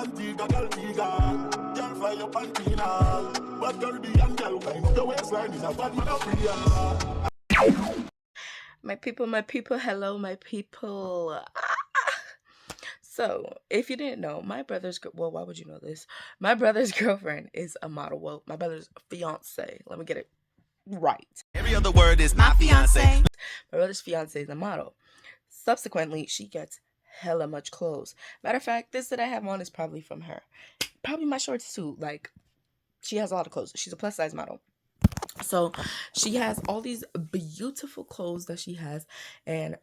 Antigua, Galtiga, girl fly up Antina, but Caribbean girl wind up the waistline is a bad man of Ria. My people, hello, my people. So, if you didn't know, my brother's well, why would you know this? My brother's girlfriend is a model. Well, my brother's fiance. Let me get it right. Every other word is my fiance. My brother's fiance is a model. Subsequently, she gets hella much clothes. Matter of fact, this that I have on is probably from her. Probably my shorts too. Like, she has a lot of clothes. She's a plus size model. So she has all these beautiful clothes that she has, and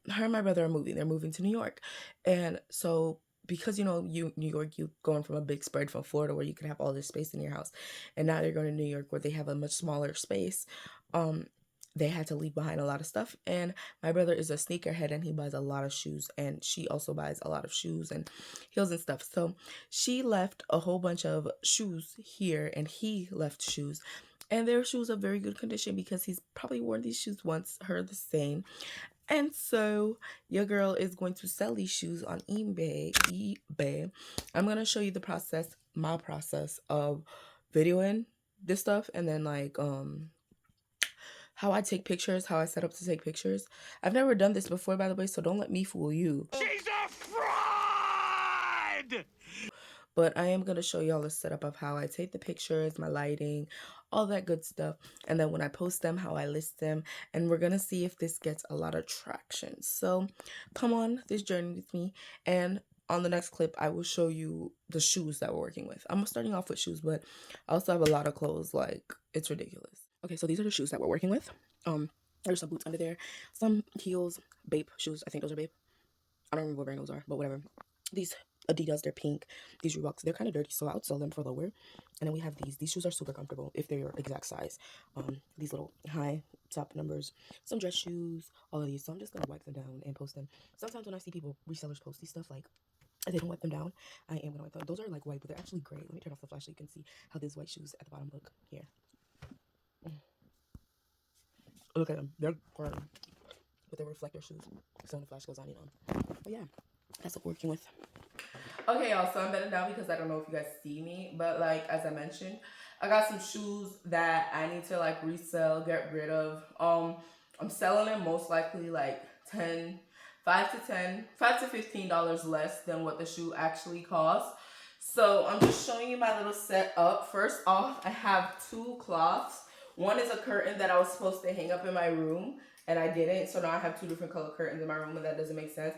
her and my brother are moving. They're moving to New York. And so because New York, you going from a big spread from Florida where you could have all this space in your house, and now they're going to New York where they have a much smaller space. They had to leave behind a lot of stuff, and my brother is a sneakerhead and he buys a lot of shoes, and she also buys a lot of shoes and heels and stuff. So she left a whole bunch of shoes here, and he left shoes, and their shoes are very good condition because he's probably worn these shoes once, her the same. And so your girl is going to sell these shoes on eBay. I'm going to show you the process, my process of videoing this stuff, and then like how I take pictures, how I set up to take pictures. I've never done this before, by the way, so don't let me fool you. She's a fraud! But I am going to show y'all the setup of how I take the pictures, my lighting, all that good stuff. And then when I post them, how I list them. And we're going to see if this gets a lot of traction. So come on this journey with me. And on the next clip, I will show you the shoes that we're working with. I'm starting off with shoes, but I also have a lot of clothes. Like, it's ridiculous. Okay, so these are the shoes that we're working with. There's some boots under there, some heels, Bape shoes. I think those are Bape. I don't remember what brand those are, but whatever. These Adidas, they're pink. These Reeboks, they're kind of dirty, so I would sell them for lower. And then we have these. These shoes are super comfortable if they're your exact size. These little high top numbers, some dress shoes, all of these. So I'm just gonna wipe them down and post them. Sometimes when I see people, resellers post these stuff, like they don't wipe them down, I am gonna wipe them. Those are like white, but they're actually gray. Let me turn off the flash so you can see how these white shoes at the bottom look here. Look at them. They're gray with the reflector shoes. So when the flash goes on, But yeah, that's what we're working with. Okay, y'all, so I'm bedding down because I don't know if you guys see me, but like as I mentioned, I got some shoes that I need to like resell, get rid of. I'm selling them most likely like $5 to $15 less than what the shoe actually costs. So I'm just showing you my little setup. First off, I have two cloths. One is a curtain that I was supposed to hang up in my room, and I didn't. So now I have two different color curtains in my room, and that doesn't make sense.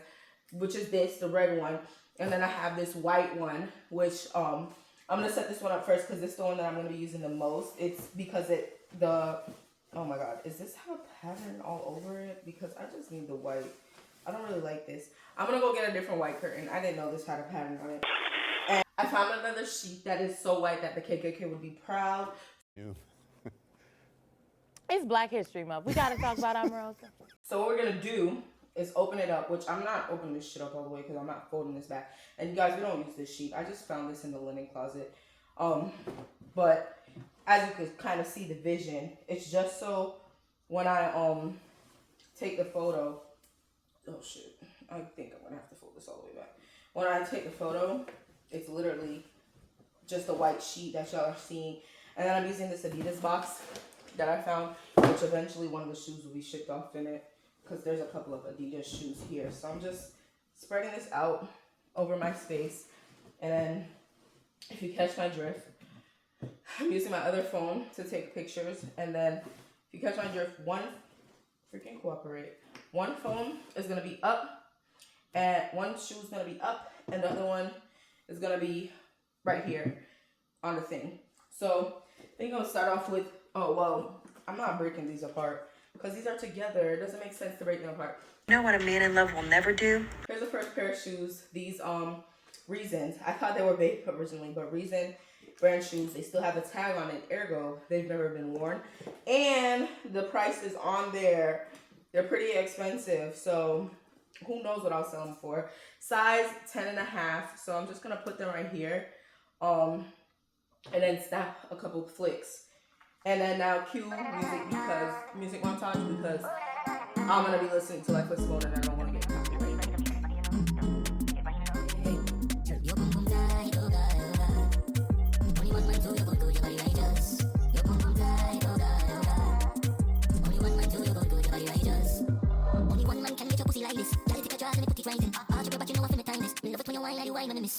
Which is this, the red one. And then I have this white one, which I'm going to set this one up first because it's the one that I'm going to be using the most. It's because oh my God, is this have a pattern all over it? Because I just need the white. I don't really like this. I'm going to go get a different white curtain. I didn't know this had a pattern on it. And I found another sheet that is so white that the KKK would be proud. It's Black History Month. We got to talk about Omarosa. So what we're going to do is open it up, which I'm not opening this shit up all the way because I'm not folding this back. And you guys, we don't use this sheet. I just found this in the linen closet. But as you could kind of see the vision, it's just so when I take the photo, oh shit, I think I'm gonna have to fold this all the way back. When I take the photo, it's literally just a white sheet that y'all are seeing. And then I'm using this Adidas box that I found, which eventually one of the shoes will be shipped off in it, because there's a couple of Adidas shoes here. So I'm just spreading this out over my space. And then, if you catch my drift, I'm using my other phone to take pictures. And then, if you catch my drift, one phone is going to be up, and one shoe is going to be up, and the other one is going to be right here on the thing. So, I think I'm going to start off with, I'm not breaking these apart, because these are together. It doesn't make sense to break them apart. You know what a man in love will never do? Here's the first pair of shoes. These Reasons. I thought they were Bape originally, but Reason brand shoes. They still have a tag on it. Ergo, they've never been worn. And the price is on there. They're pretty expensive. So who knows what I'll sell them for. Size 10.5. So I'm just going to put them right here. And then snap a couple flicks. And then now cue music montage because I'm going to be listening to like this mode and I don't want to get copyrighted. And I do not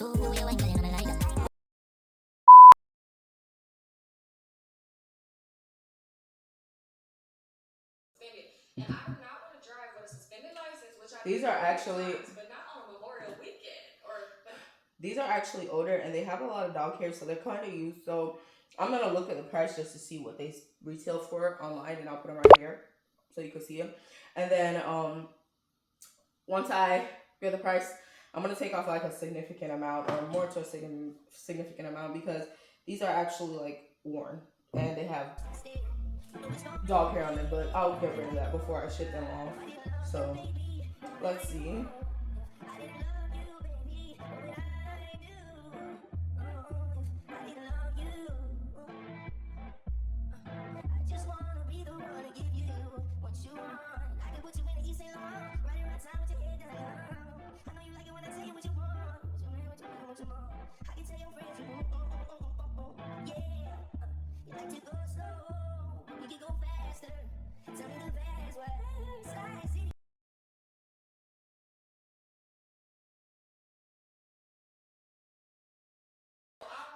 want to drive with a suspended license, which I these are actually, but not on Memorial Weekend. These are actually older and they have a lot of dog hair, so they're kind of used. So I'm gonna look at the price just to see what they retail for online, and I'll put them right here so you can see them. And then once I get the price, I'm gonna take off like a significant amount, or more to a significant amount, because these are actually like worn and they have dog hair on them. But I'll get rid of that before I ship them off. So let's see.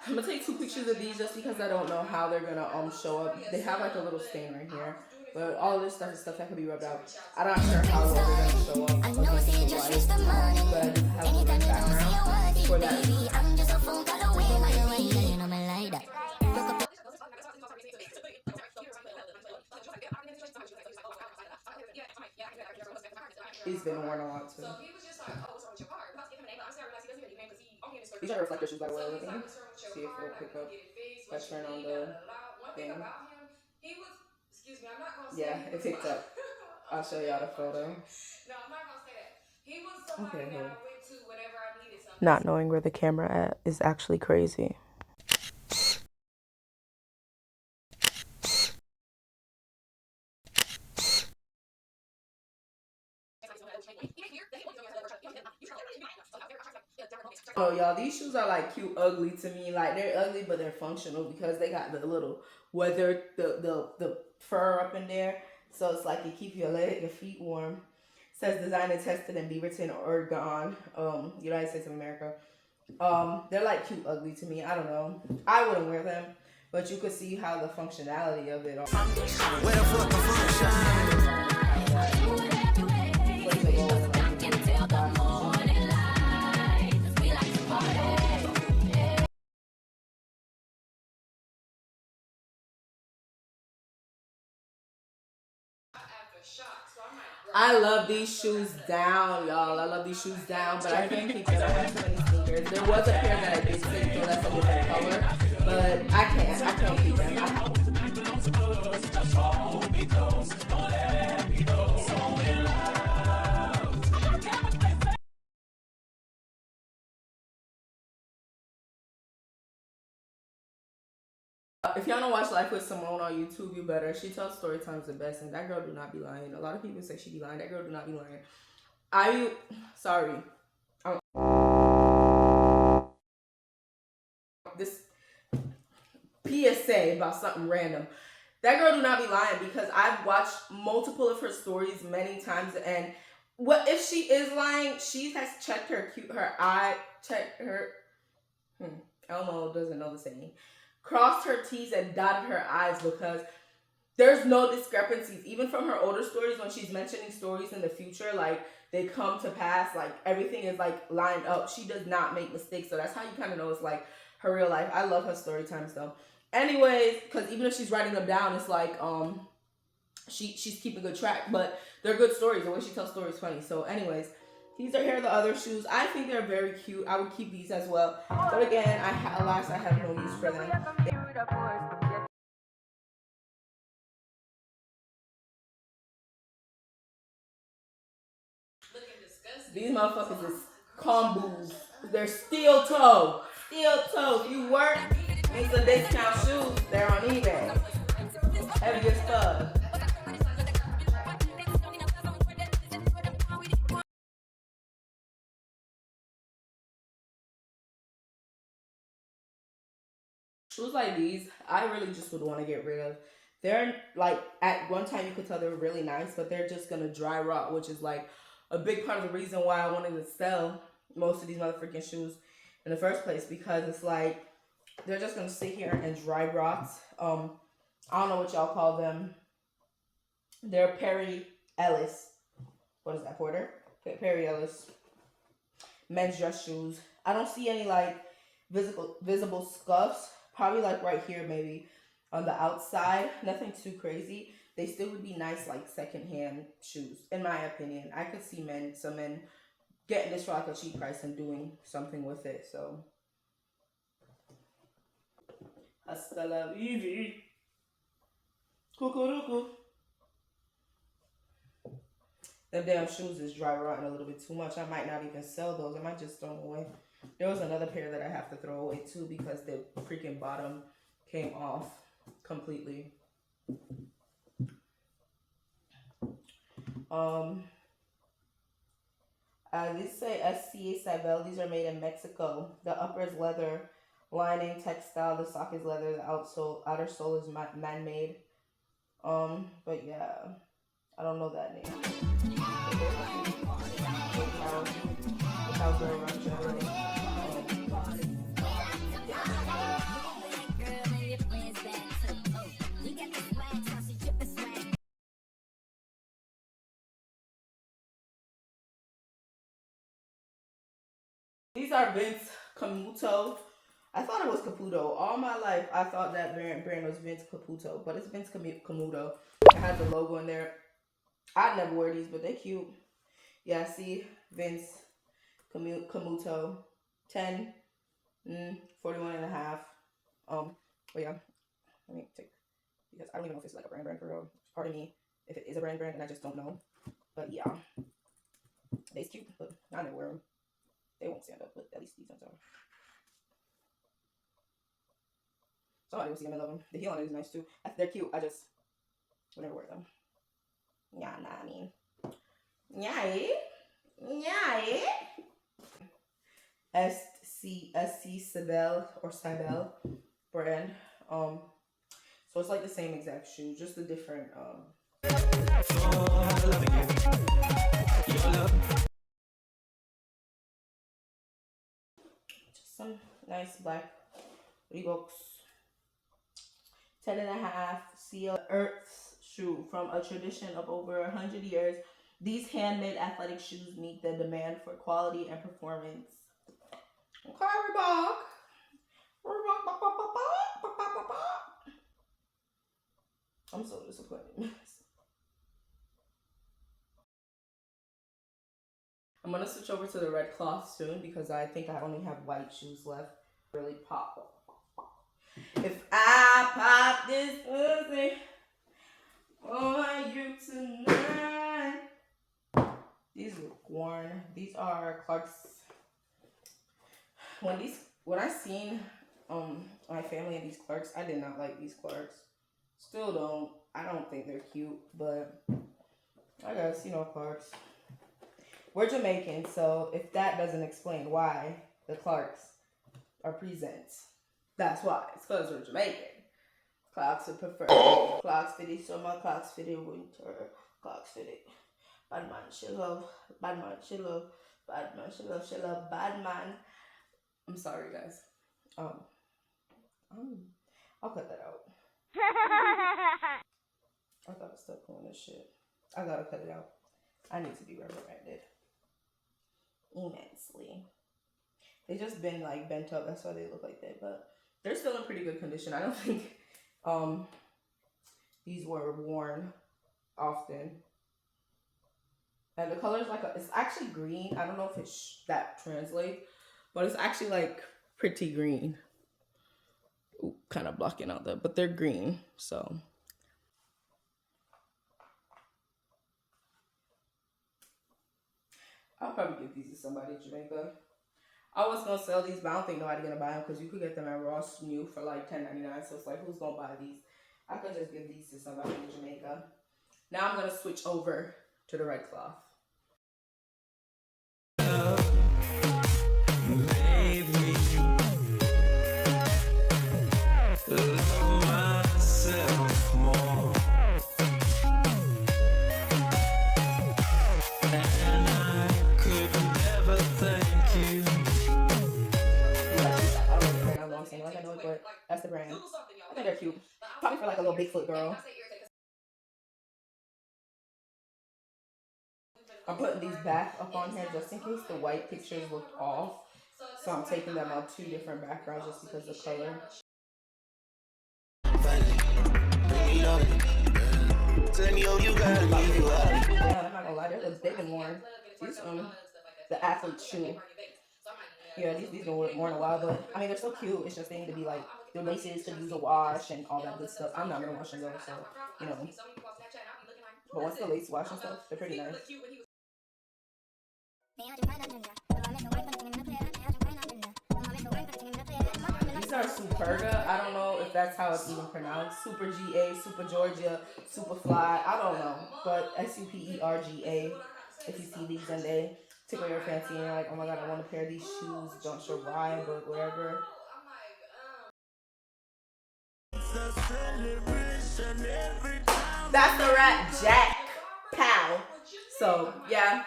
I'm gonna take 2 pictures of these just because I don't know how they're gonna show up. They have like a little stain right here, but all this stuff is stuff that can be rubbed out. I'm not sure how well they're gonna show up against the light, but I do have a little background for that. He's been worn a lot too. These are reflector shoes, by the way. Let me see if it'll pick up. If I turn on the thing. Yeah, it picked up. I'll show y'all the photo. Okay, well. Not knowing where the camera at is actually crazy. Oh, y'all, these shoes are like cute ugly to me. Like, they're ugly, but they're functional because they got the little weather, the fur up in there. So it's like it keep your feet warm. It says designed and tested in Beaverton, Oregon, United States of America. They're like cute ugly to me. I don't know. I wouldn't wear them, but you could see how the functionality of it. Where the fuck the function? I love these shoes down, y'all. I love these shoes down, but I can't keep them. I have so many sneakers. There was a pair that I did take, so that's a different color, but I can't keep them. If y'all don't watch Life with Simone on YouTube, you better. She tells story times the best, and that girl do not be lying. A lot of people say she be lying. That girl do not be lying. Sorry. This PSA about something random. That girl do not be lying, because I've watched multiple of her stories many times, and what if she is lying? She has checked Elmo doesn't know the saying. Crossed her T's and dotted her I's, because there's no discrepancies. Even from her older stories, when she's mentioning stories in the future, like they come to pass, like everything is like lined up. She does not make mistakes. So that's how you kind of know it's like her real life. I love her story times though. Anyways, because even if she's writing them down, it's like she's keeping good track. But they're good stories. The way she tells stories is funny. So anyways, these are here the other shoes. I think they're very cute. I would keep these as well. But again, I have no use for them. These motherfuckers is combos. They're steel toe. Steel toe. If you work, need some discount shoes, they're on eBay. Heavy as fuck. Shoes like these, I really just would want to get rid of. They're like, at one time you could tell they were really nice, but they're just gonna dry rot, which is like a big part of the reason why I wanted to sell most of these motherfucking shoes. in the first place because it's like they're just gonna sit here and dry rot. I don't know what y'all call them. They're Perry Ellis. What is that, Porter? Perry Ellis men's dress shoes. I don't see any like visible scuffs. Probably like right here, maybe on the outside. Nothing too crazy. They still would be nice like secondhand shoes, in my opinion. I could see some men getting this for like a cheap price and doing something with it. So hasta la vida. Cuckoo. Them damn shoes is dry rotting a little bit too much. I might not even sell those. I might just throw them away. There was another pair that I have to throw away too because the freaking bottom came off completely. These say SCA Sabel. These are made in Mexico. The upper is leather lining textile. The sock is leather. The outer sole is man-made. But yeah, I don't know that name. These are Vince Camuto. I thought it was Caputo. All my life, I thought that brand was Vince Caputo, but it's Vince Camuto. It has the logo in there. I'd never wear these, but they're cute. Yeah, see, Vince Camuto, 10, 41 and a half. But yeah, let me take, because I don't even know if it's like a brand for real. Pardon me if it is a brand and I just don't know. But yeah, they's cute, but I never wear them. They won't stand up, but at least these ones are. Somebody will see them and love them. The heel on it is nice too. They're cute. I just would never wear them. Yeah, nah, I mean. Yeah. SC Sabel or Sabel brand. So it's like the same exact shoe, just a different just some nice black Reeboks. 10 and a half Seal Earth's shoe from a tradition of over 100 years. These handmade athletic shoes meet the demand for quality and performance. Okay, Reebok. I'm so disappointed. I'm gonna switch over to the red cloth soon because I think I only have white shoes left. Really pop. If I pop this pussy for you tonight. These look worn. These are Clark's. When I seen my family in these Clarks, I did not like these Clarks. Still don't. I don't think they're cute, but I guess, you know, Clarks. We're Jamaican, so if that doesn't explain why the Clarks are presents, that's why. It's because we're Jamaican. Clarks would prefer. Clarks for the summer, Clarks for the winter, Clarks for the bad man, she love, bad man, she love, bad man, she love, bad man. I'm sorry, guys. I'll cut that out. I thought I was still pulling this shit. I gotta cut it out. I need to be reprimanded immensely. They just been like bent up. That's why they look like that. But they're still in pretty good condition. I don't think these were worn often. And the color's like it's actually green. I don't know if that translates, but it's actually like pretty green. Ooh, kind of blocking out that, but they're green. So I'll probably give these to somebody in Jamaica. I was gonna sell these, but I don't think nobody's gonna buy them because you could get them at Ross New for like $10.99. So it's like, who's gonna buy these? I could just give these to somebody in Jamaica. Now I'm gonna switch over to the red cloth. little Bigfoot girl. I'm putting these back up on here just in case the white pictures looked off. So I'm taking them on 2 different backgrounds just because of color. Yeah, I'm not gonna lie, they've been worn. These the athlete shoe. Yeah, these been worn a while, but I mean they're so cute. It's just they need to be like the laces could use a wash and all that good stuff. I'm not gonna wash them though, so you know. But once the lace wash and stuff, they're pretty nice. These are Superga. I don't know if that's how it's even pronounced. Super GA, Super Georgia, Super Fly. I don't know. But SUPERGA. If you see these and they tickle your fancy and you're like, oh my god, I want a pair of these shoes. Don't sure why, but whatever. That's the rat Jack Pow. So yeah.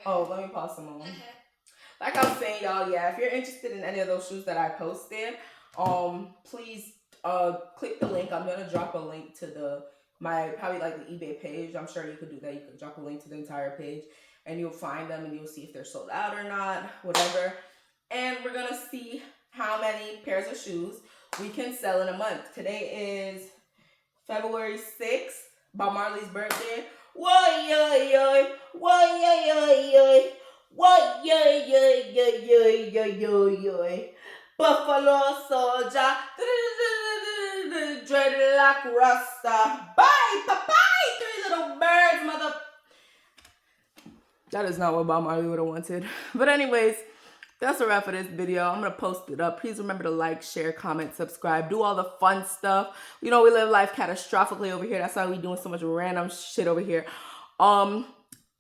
Oh, let me pause some more. Like I was saying, y'all, yeah, if you're interested in any of those shoes that I posted, please click the link. I'm gonna drop a link to my probably like the eBay page. I'm sure you could do that. You could drop a link to the entire page and you'll find them and you'll see if they're sold out or not, whatever. And we're gonna see how many pairs of shoes we can sell in a month. Today is February 6th, Bob Marley's birthday. Whoa, yo, yo, whoa, yo, yo, yo. What yo yo yo yo yo yo yo Buffalo Soldier Dreadlock Rasta. Bye, bye, 3 little birds, mother. That is not what Bob Marley would have wanted. But anyways, that's a wrap for this video. I'm gonna post it up. Please remember to like, share, comment, subscribe, do all the fun stuff. You know we live life catastrophically over here. That's why we doing so much random shit over here.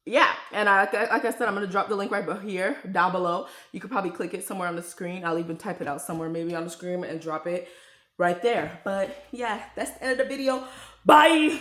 Yeah, and like I said, I'm going to drop the link right here, down below. You could probably click it somewhere on the screen. I'll even type it out somewhere maybe on the screen and drop it right there. But yeah, that's the end of the video. Bye!